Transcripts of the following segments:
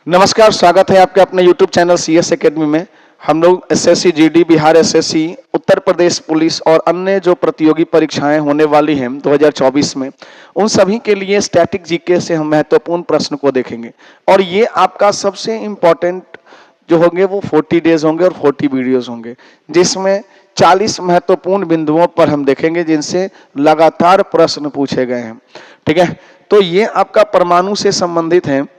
नमस्कार, स्वागत है आपके अपने YouTube चैनल CS एकेडमी में। हम लोग SSC GD, Bihar SSC, Uttar Pradesh police और अन्य जो प्रतियोगी परीक्षाएं होने वाली हैं 2024 में, उन सभी के लिए स्टैटिक जीके से हम महत्वपूर्ण प्रश्न को देखेंगे। और ये आपका सबसे इम्पोर्टेंट जो होंगे वो 40 डेज होंगे और 40 वीडियोज होंगे, जिसमें 40 महत्वपूर्ण बिंदुओं पर हम देखेंगे जिनसे लगातार प्रश्न पूछे गए हैं। ठीक है, तो ये आपका परमाणु से संबंधित है।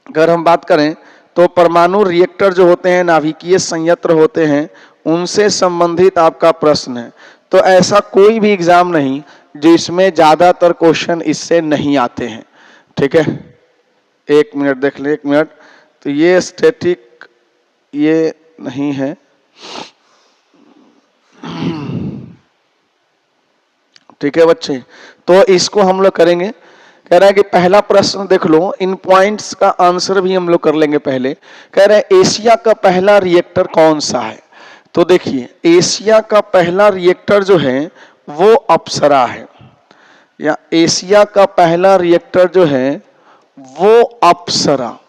अगर हम बात करें तो परमाणु रिएक्टर जो होते हैं, नाभिकीय संयंत्र होते हैं, उनसे संबंधित आपका प्रश्न है। तो ऐसा कोई भी एग्जाम नहीं जिसमें ज्यादातर क्वेश्चन इससे नहीं आते हैं। ठीक है, एक मिनट देख ले, 1 मिनट। तो ये स्टैटिक ये नहीं है। ठीक है बच्चे, तो इसको हम लोग करेंगे। कह रहा है कि पहला प्रश्न देख लो, इन पॉइंट्स का आंसर भी हम लोग कर लेंगे पहले। कह रहा है एशिया का पहला रिएक्टर कौन सा है? तो देखिए, एशिया का पहला रिएक्टर जो है वो अप्सरा है, या एशिया का पहला रिएक्टर जो है वो अप्सरा,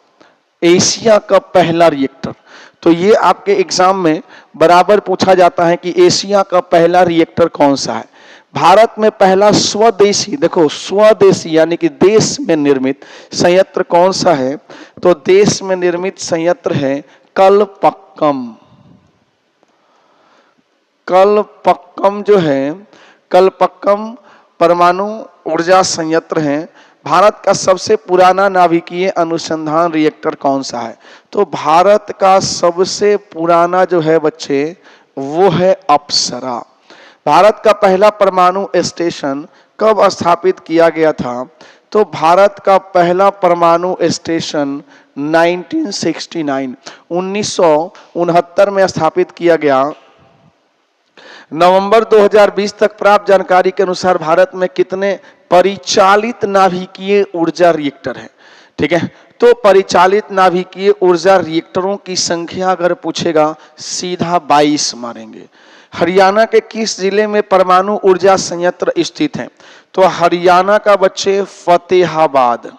एशिया का पहला रिएक्टर। तो ये आपके एग्जाम में बराबर पूछा जाता है कि एशिया का पहला रिएक्टर कौन सा है। भारत में पहला स्वदेशी, देखो स्वदेशी यानी कि देश में निर्मित संयंत्र कौन सा है? तो देश में निर्मित संयंत्र है कलपक्कम। कलपक्कम जो है, कलपक्कम परमाणु ऊर्जा संयंत्र है। भारत का सबसे पुराना नाभिकीय अनुसंधान रिएक्टर कौन सा है? तो भारत का सबसे पुराना जो है बच्चे वो है अप्सरा। भारत का पहला परमाणु स्टेशन कब स्थापित किया गया था? तो भारत का पहला परमाणु स्टेशन 1969 में स्थापित किया गया। नवंबर 2020 तक प्राप्त जानकारी के अनुसार भारत में कितने परिचालित नाभिकीय ऊर्जा रिएक्टर है? ठीक है, तो परिचालित नाभिकीय ऊर्जा रिएक्टरों की संख्या अगर पूछेगा सीधा 22 मारेंगे। हरियाणा के किस जिले में परमाणु ऊर्जा संयंत्र स्थित है? तो हरियाणा का बच्चे फतेहाबाद।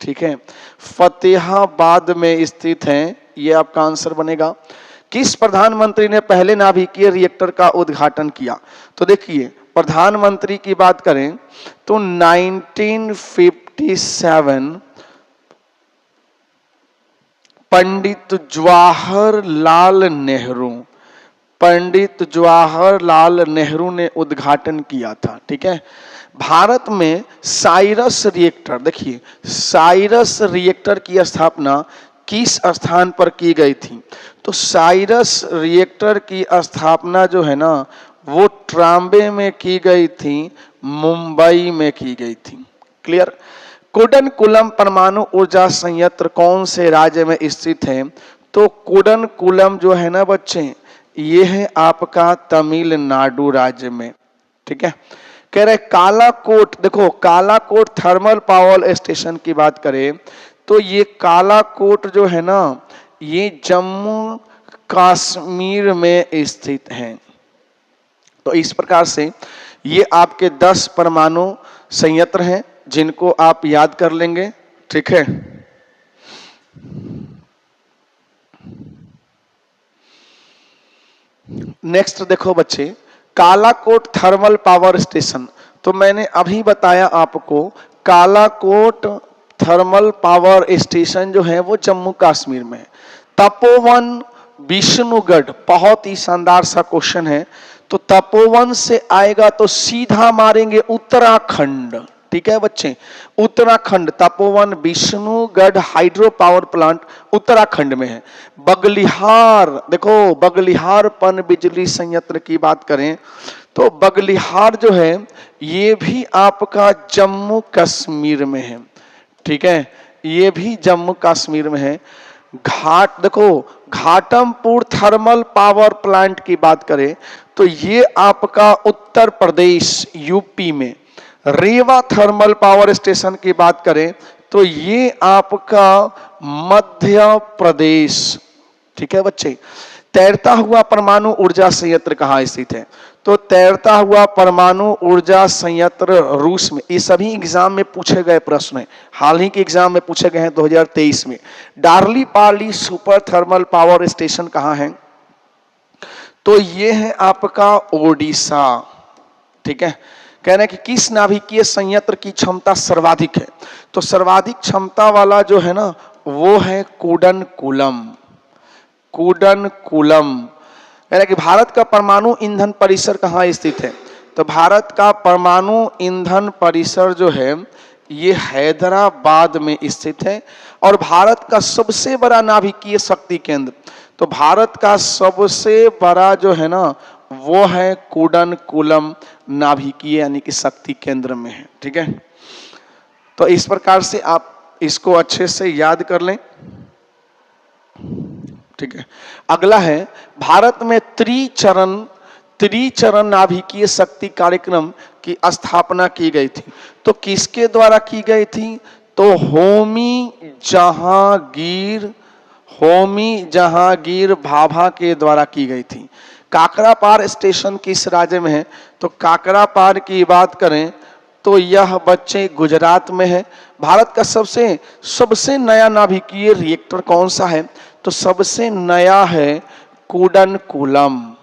ठीक है, फतेहाबाद में स्थित है, ये आपका आंसर बनेगा। किस प्रधानमंत्री ने पहले नाभिकीय रिएक्टर का उद्घाटन किया? तो देखिए, प्रधानमंत्री की बात करें तो 1957 पंडित जवाहरलाल नेहरू, पंडित जवाहरलाल नेहरू ने उद्घाटन किया था। ठीक है, भारत में साइरस रिएक्टर, देखिए साइरस रिएक्टर की स्थापना किस स्थान पर की गई थी? तो साइरस रिएक्टर की स्थापना जो है ना वो ट्राम्बे में की गई थी, मुंबई में की गई थी। क्लियर? कुडनकुलम परमाणु ऊर्जा संयंत्र कौन से राज्य में स्थित है? तो कुडनकुलम जो है ना बच्चे ये है आपका तमिलनाडु राज्य में। ठीक है, कह रहे कालाकोट, देखो कालाकोट थर्मल पावर स्टेशन की बात करें तो ये कालाकोट जो है ना ये जम्मू कश्मीर में स्थित है। तो इस प्रकार से ये आपके 10 परमाणु संयंत्र हैं जिनको आप याद कर लेंगे। ठीक है, नेक्स्ट देखो बच्चे, कालाकोट थर्मल पावर स्टेशन। तो मैंने अभी बताया आपको, कालाकोट थर्मल पावर स्टेशन जो है वो जम्मू कश्मीर में है। तपोवन विष्णुगढ़, बहुत ही शानदार सा क्वेश्चन है। तो तपोवन से आएगा तो सीधा मारेंगे उत्तराखंड। ठीक है बच्चे, Uttarakhand, Tapovan Vishnugarh hydro power plant Uttarakhand में है। बगलिहार, देखो बगलिहार पन बिजली संयंत्र की बात करें तो बगलिहार जो है ये भी आपका जम्मू कश्मीर में है। ठीक है, ये भी जम्मू कश्मीर में है। घाट, देखो घाटमपुर थर्मल पावर प्लांट की बात करें तो ये आपका उत्तर प्रदेश यूपी में। रीवा थर्मल पावर स्टेशन की बात करें तो ये आपका मध्य प्रदेश। ठीक है बच्चे, तैरता हुआ परमाणु ऊर्जा संयंत्र कहाँ स्थित है? तो तैरता हुआ परमाणु ऊर्जा संयंत्र रूस में। ये सभी एग्जाम में पूछे गए प्रश्न हैं, हाल ही के एग्जाम में पूछे गए हैं 2023 में। डार्ली Parli super thermal power station कहाँ है? तो ये है आपका ओडिशा। ठीक है, कह रहे हैं कि किस नाभिकीय संयंत्र की क्षमता सर्वाधिक है? तो सर्वाधिक क्षमता वाला जो है ना वो है कूडनकुलम। कूडनकुलम कह रहे हैं कि भारत का परमाणु ईंधन परिसर कहाँ स्थित है? तो भारत का परमाणु ईंधन परिसर जो है ये हैदराबाद में स्थित है। और भारत का सबसे बड़ा नाभिकीय शक्ति केंद्र, तो भारत का सबसे बड़ा जो है ना वो है कूडनकुलम नाभिकीय यानी कि शक्ति केंद्र में है। ठीक है, तो इस प्रकार से आप इसको अच्छे से याद कर लें। ठीक है, अगला है भारत में त्रिचरण नाभिकीय शक्ति कार्यक्रम की स्थापना की गई थी। तो किसके द्वारा की गई थी? तो होमी जहांगीर भाभा के द्वारा की गई थी। काकरापार स्टेशन किस राज्य में है? तो काकरापार की बात करें तो यह बच्चे गुजरात में है। भारत का सबसे नया नाभिकीय रिएक्टर कौन सा है? तो सबसे नया है कूडनकुलम।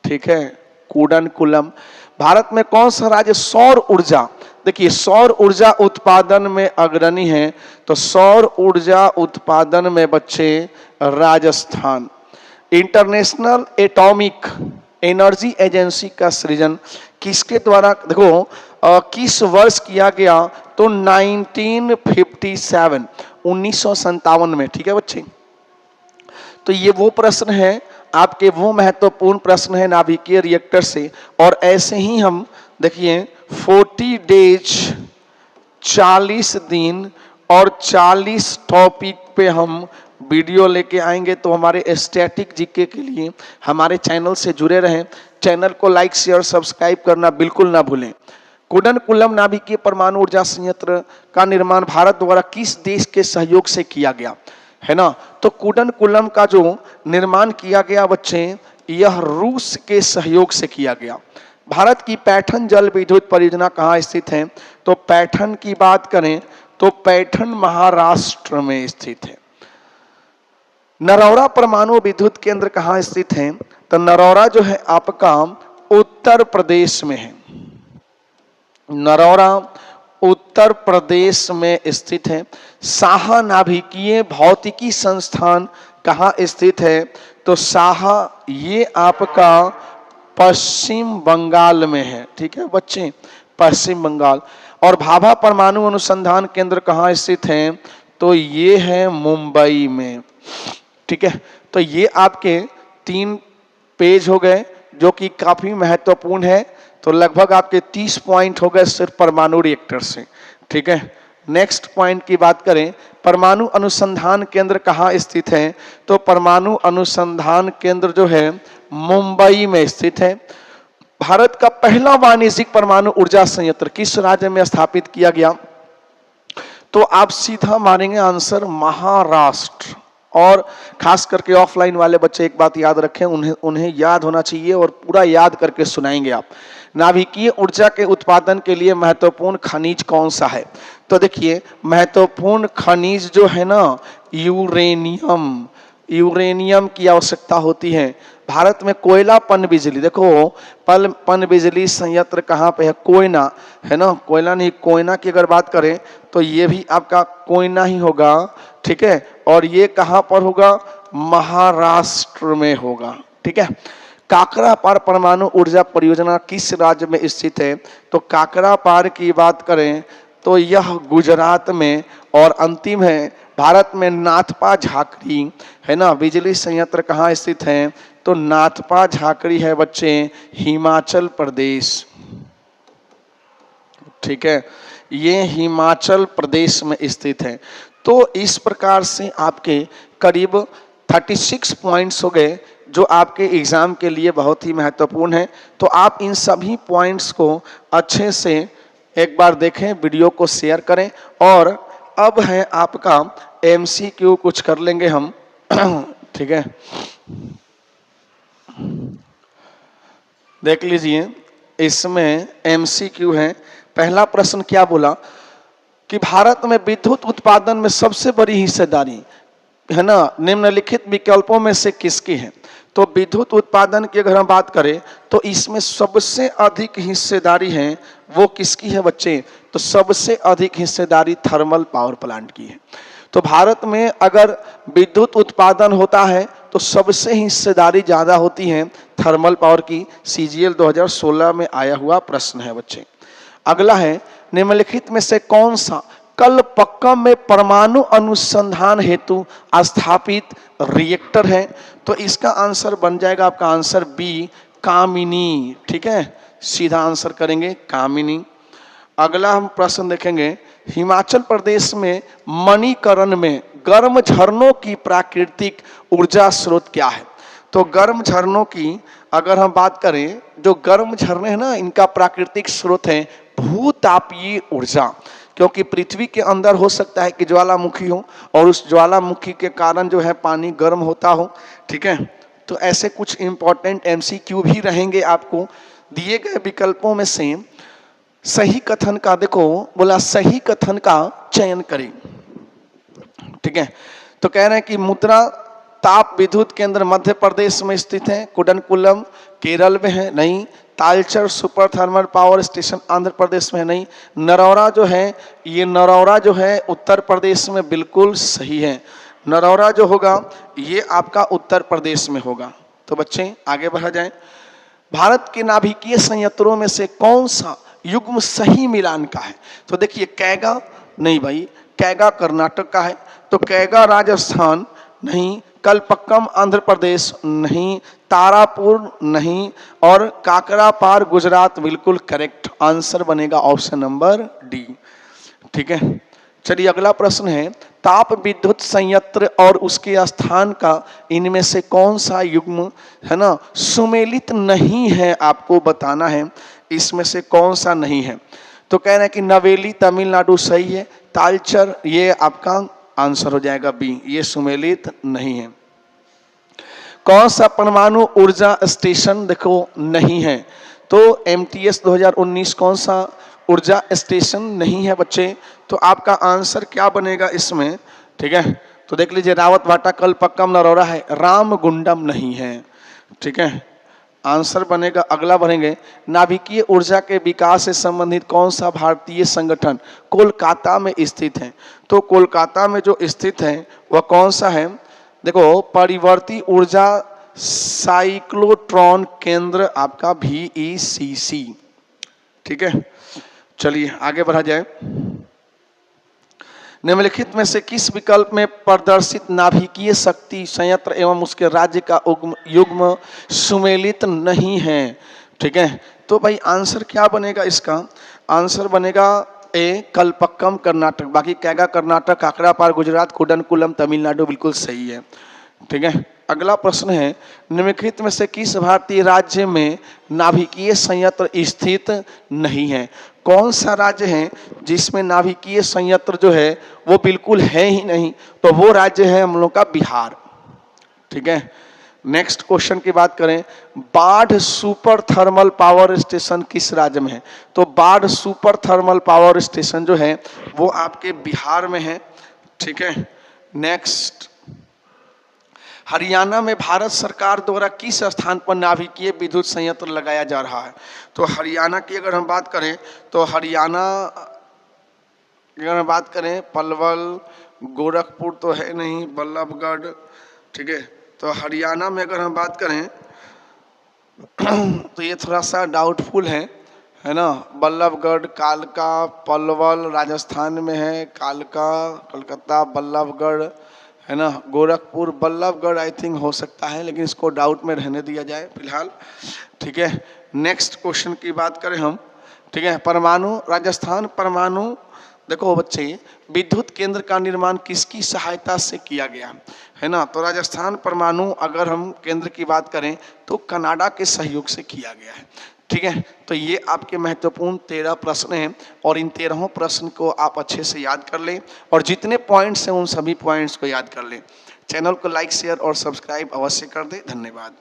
ठीक है, कूडनकुलम। भारत में कौन सा राज्य सौर ऊर्जा, देखिए सौर ऊर्जा उत्पादन में अग्रणी है? तो सौर ऊर्जा उत्पादन में बच्चे Rajasthan. International atomic energy agency का सृजन किसके द्वारा, देखो किस वर्ष किया गया? तो 1957 में। ठीक है बच्चे, तो ये वो प्रश्न है आपके, वो महत्वपूर्ण प्रश्न है नाभिकीय रिएक्टर से। और ऐसे ही हम देखिए 40 डेज 40 दिन और 40 टॉपिक पे हम वीडियो लेके आएंगे। तो हमारे स्टैटिक जीके के लिए हमारे चैनल से जुड़े रहें। चैनल को लाइक शेयर सब्सक्राइब करना बिल्कुल ना भूलें। कूडनकुलम नाभिकीय परमाणु ऊर्जा संयंत्र का निर्माण भारत द्वारा किस देश के सहयोग से किया गया है ना? तो कूडनकुलम का जो निर्माण किया गया बच्चे यह रूस के सहयोग से किया गया। भारत की पैठन जल विद्युत परियोजना कहाँ स्थित है? तो पैठन की बात करें तो पैठन महाराष्ट्र में स्थित है। नरौरा परमाणु विद्युत केंद्र कहाँ स्थित है? तो नरौरा जो है आपका उत्तर प्रदेश में है। नरौरा उत्तर प्रदेश में स्थित है। साहा नाभिकीय भौतिकी संस्थान कहाँ स्थित है? तो साहा ये आपका पश्चिम बंगाल में है। ठीक है बच्चे, पश्चिम बंगाल। और भाभा परमाणु अनुसंधान केंद्र कहाँ स्थित है? तो ये है मुंबई में। ठीक है, तो ये आपके 3 पेज हो गए जो कि काफी महत्वपूर्ण है। तो लगभग आपके 30 पॉइंट हो गए सिर्फ परमाणु रिएक्टर से। ठीक है, नेक्स्ट पॉइंट की बात करें, परमाणु अनुसंधान केंद्र कहाँ स्थित है? तो परमाणु अनुसंधान केंद्र जो है मुंबई में स्थित है। भारत का पहला वाणिज्यिक परमाणु ऊर्जा संयंत्र किस राज्य में स्थापित किया गया? तो आप सीधा मारेंगे आंसर महाराष्ट्र। और खास करके ऑफलाइन वाले बच्चे एक बात याद रखें, उन्हें याद होना चाहिए और पूरा याद करके सुनाएंगे आप। नाभिकीय ऊर्जा के उत्पादन के लिए महत्वपूर्ण खनिज कौन सा है? तो देखिए महत्वपूर्ण खनिज जो है ना यूरेनियम, यूरेनियम की आवश्यकता होती है। भारत में कोयला पनबिजली, देखो पनबिजली संयंत्र कहाँ पे है? कोयना है ना, कोयला नहीं कोयना की अगर बात करें तो ये भी आपका कोयना ही होगा। ठीक है, और ये कहाँ पर होगा? महाराष्ट्र में होगा। ठीक है, काकरापार परमाणु ऊर्जा परियोजना किस राज्य में स्थित है? तो काकरापार की बात करें तो यह गुजरात में। और अंतिम है भारत में नाथपा झाकरी है ना, बिजली संयंत्र कहाँ स्थित है? तो नाथपा झाकरी है बच्चे हिमाचल प्रदेश। ठीक है, ये हिमाचल प्रदेश में स्थित है। तो इस प्रकार से आपके करीब 36 पॉइंट्स हो गए जो आपके एग्जाम के लिए बहुत ही महत्वपूर्ण है। तो आप इन सभी पॉइंट्स को अच्छे से एक बार देखें, वीडियो को शेयर करें। और अब है आपका MCQ, कुछ कर लेंगे हम। ठीक है, देख लीजिए, इसमें एमसीक्यू है। पहला प्रश्न क्या बोला कि भारत में विद्युत उत्पादन में सबसे बड़ी हिस्सेदारी है ना निम्नलिखित विकल्पों में से किसकी है। तो विद्युत उत्पादन की अगर हम बात करें तो इसमें सबसे अधिक हिस्सेदारी है वो किसकी है बच्चे, तो सबसे अधिक हिस्सेदारी थर्मल पावर प्लांट की है। तो भारत में अगर विद्युत उत्पादन होता है तो सबसे हिस्सेदारी ज्यादा होती है थर्मल पावर की। सीजीएल 2016 में आया हुआ प्रश्न है बच्चे। अगला है, निम्नलिखित में से कौन सा कलपक्कम में परमाणु अनुसंधान हेतु स्थापित रिएक्टर है। तो इसका आंसर बन जाएगा आपका आंसर बी, कामिनी। ठीक है, सीधा आंसर करेंगे कामिनी। अगला हम प्रश्न देखेंगे, हिमाचल प्रदेश में मणिकरण में गर्म झरनों की प्राकृतिक ऊर्जा स्रोत क्या है। तो गर्म झरनों की अगर हम बात करें, जो गर्म झरने हैं ना, इनका प्राकृतिक स्रोत है भूतापीय ऊर्जा। क्योंकि पृथ्वी के अंदर हो सकता है कि ज्वालामुखी हो और उस ज्वालामुखी के कारण जो है पानी गर्म होता हो। ठीक है, तो ऐसे कुछ इंपॉर्टेंट एमसीक्यू भी रहेंगे आपको। दिए गए विकल्पों में से सही कथन का, देखो बोला सही कथन का चयन करें। ठीक है, तो कह रहे हैं कि मुद्रा ताप विद्युत केंद्र मध्य प्रदेश में स्थित है, कुडनकुलम केरल में है, नहीं। Talcher super thermal power station Andhra Pradesh में है, नहीं। नरौरा जो है, ये नरौरा जो है उत्तर प्रदेश में बिल्कुल सही है। नरौरा जो होगा ये आपका उत्तर प्रदेश में होगा। तो बच्चे आगे बढ़ा जाए। भारत के नाभिकीय संयंत्रों में से कौन सा युग्म सही मिलान का है। तो देखिए कैगा नहीं भाई, कैगा कर्नाटक का है, तो कैगा राजस्थान नहीं, कलपक्कम आंध्र प्रदेश नहीं, तारापुर नहीं, और काकरापार गुजरात बिल्कुल करेक्ट आंसर बनेगा ऑप्शन नंबर डी। ठीक है, चलिए अगला प्रश्न है, ताप विद्युत संयंत्र और उसके स्थान का इनमें से कौन सा युग्म है ना सुमेलित नहीं है, आपको बताना है इसमें से कौन सा नहीं है। तो कह रहे हैं कि नवेली तमिलनाडु सही है, तालचर ये आपका आंसर हो जाएगा बी, ये सुमेलित नहीं है। कौन सा परमाणु ऊर्जा स्टेशन देखो नहीं है। तो एमटीएस 2019 कौन सा ऊर्जा स्टेशन नहीं है बच्चे। तो आपका आंसर क्या बनेगा इसमें। ठीक है, तो देख लीजिए, रावत भाटा कलपक्कम नरौरा है, रामगुंडम नहीं है। ठीक है, आंसर बनेगा, अगला बढ़ेंगे, नाभिकीय ऊर्जा के विकास से संबंधित कौन सा भारतीय संगठन कोलकाता में स्थित है। तो कोलकाता में जो स्थित है वह कौन सा है, देखो परिवर्ती ऊर्जा साइक्लोट्रॉन केंद्र आपका VECC। ठीक है, चलिए आगे बढ़ा जाए। निम्नलिखित में से किस विकल्प में प्रदर्शित नाभिकीय शक्ति संयंत्र एवं उसके राज्य का युग्म सुमेलित नहीं है। ठीक है, तो भाई आंसर क्या बनेगा इसका, आंसर बनेगा ए कलपक्कम कर्नाटक, बाकी कैगा कर्नाटक, काकरापार गुजरात, कुडनकुलम तमिलनाडु बिल्कुल सही है। ठीक है, अगला प्रश्न है, निम्नलिखित में से किस भारतीय राज्य में नाभिकीय संयंत्र स्थित नहीं है। कौन सा राज्य है जिसमें नाभिकीय संयंत्र जो है वो बिल्कुल है ही नहीं, तो वो राज्य है हम लोग का बिहार। ठीक है, नेक्स्ट क्वेश्चन की बात करें, बाढ़ सुपर थर्मल पावर स्टेशन किस राज्य में है। तो बाढ़ सुपर थर्मल पावर स्टेशन जो है वो आपके बिहार में है। ठीक है, नेक्स्ट, हरियाणा में भारत सरकार द्वारा किस स्थान पर नाभिकीय विद्युत संयंत्र लगाया जा रहा है। तो हरियाणा की अगर हम बात करें तो हरियाणा अगर हम बात करें पलवल, गोरखपुर तो है नहीं, बल्लभगढ़। ठीक है, तो हरियाणा में अगर हम बात करें तो ये थोड़ा सा डाउटफुल है ना। बल्लभगढ़, कालका, पलवल राजस्थान में है, कालका कलकत्ता, बल्लभगढ़ है ना, गोरखपुर, बल्लभगढ़ आई थिंक हो सकता है, लेकिन इसको डाउट में रहने दिया जाए फिलहाल। ठीक है, नेक्स्ट क्वेश्चन की बात करें हम। ठीक है, परमाणु, राजस्थान परमाणु, देखो बच्चे विद्युत केंद्र का निर्माण किसकी सहायता से किया गया है ना। तो राजस्थान परमाणु अगर हम केंद्र की बात करें तो कनाडा के सहयोग से किया गया है। ठीक है, तो ये आपके महत्वपूर्ण 13 प्रश्न हैं और इन 13 प्रश्न को आप अच्छे से याद कर लें और जितने पॉइंट्स हैं उन सभी पॉइंट्स को याद कर लें। चैनल को लाइक, शेयर और सब्सक्राइब अवश्य कर दें। धन्यवाद।